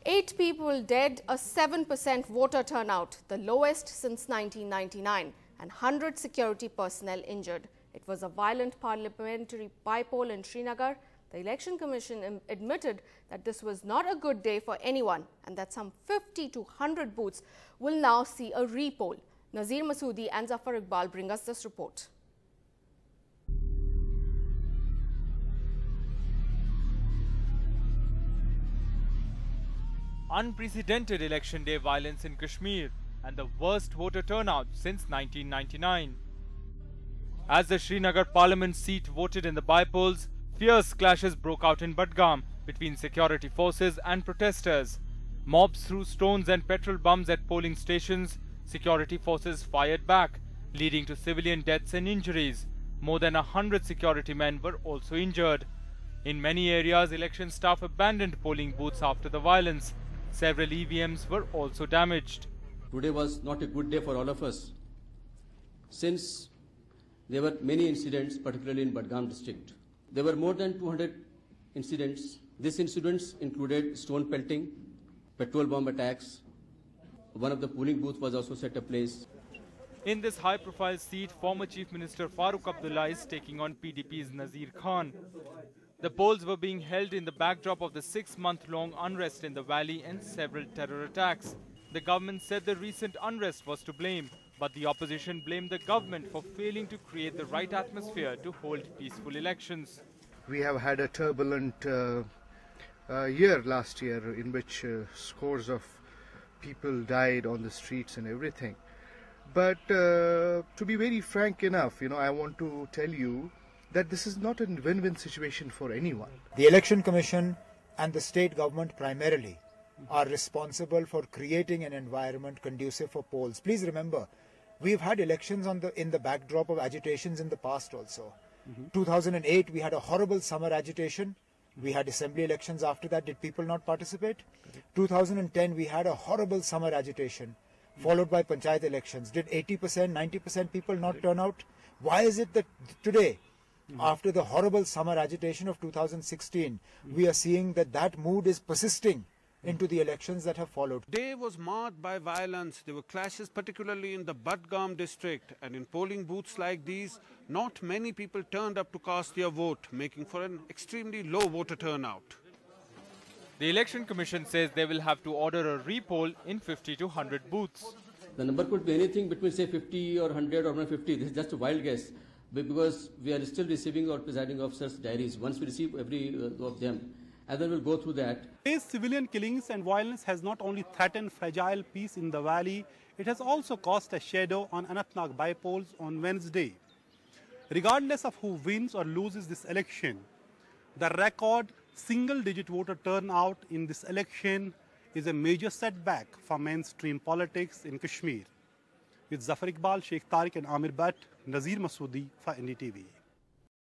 8 people dead, a 7% voter turnout, the lowest since 1999, and 100 security personnel injured. It was a violent parliamentary bypoll in Srinagar. The Election Commission admitted that this was not a good day for anyone and that some 50 to 100 booths will now see a repoll. Nazir Masoodi and Zafar Iqbal bring us this report. Unprecedented election day violence in Kashmir and the worst voter turnout since 1999. As the Srinagar parliament seat voted in the bypolls, fierce clashes broke out in Budgam between security forces and protesters. Mobs threw stones and petrol bombs at polling stations. Security forces fired back, leading to civilian deaths and injuries. More than 100 security men were also injured. In many areas, election staff abandoned polling booths after the violence. Several EVMs were also damaged. Today was not a good day for all of us, since there were many incidents, particularly in Budgam district. There were more than 200 incidents. These incidents included stone pelting, petrol bomb attacks. One of the polling booths was also set ablaze. In this high-profile seat, former Chief Minister Farooq Abdullah is taking on PDP's Nazir Khan. The polls were being held in the backdrop of the 6-month-long unrest in the valley and several terror attacks. The government said the recent unrest was to blame, but the opposition blamed the government for failing to create the right atmosphere to hold peaceful elections. We have had a turbulent year last year in which scores of people died on the streets and everything. But to be very frank enough, I want to tell you that this is not a win-win situation for anyone. The Election Commission and the state government primarily are responsible for creating an environment conducive for polls. Please remember, we've had elections in the backdrop of agitations in the past also. 2008, we had a horrible summer agitation. We had assembly elections after that. Did people not participate? 2010, we had a horrible summer agitation, followed by panchayat elections. Did 80%, 90% people not turn out? Why is it that today, after the horrible summer agitation of 2016, we are seeing that mood is persisting into the elections that have followed? The day was marked by violence. There were clashes, particularly in the Budgam district, and in polling booths like these, not many people turned up to cast their vote, making for an extremely low voter turnout. The Election Commission says they will have to order a repoll in 50 to 100 booths. The number could be anything between, say, 50 or 100 or 150. This is just a wild guess, because we are still receiving our presiding officers' diaries. Once we receive every of them, and then we'll go through that. Today's civilian killings and violence has not only threatened fragile peace in the valley, it has also cast a shadow on Anantnag bypolls on Wednesday. Regardless of who wins or loses this election, the record single-digit voter turnout in this election is a major setback for mainstream politics in Kashmir. With Zafar Iqbal, Sheikh Tariq and Amir Bhatt, Nazir Masoodi for NDTV.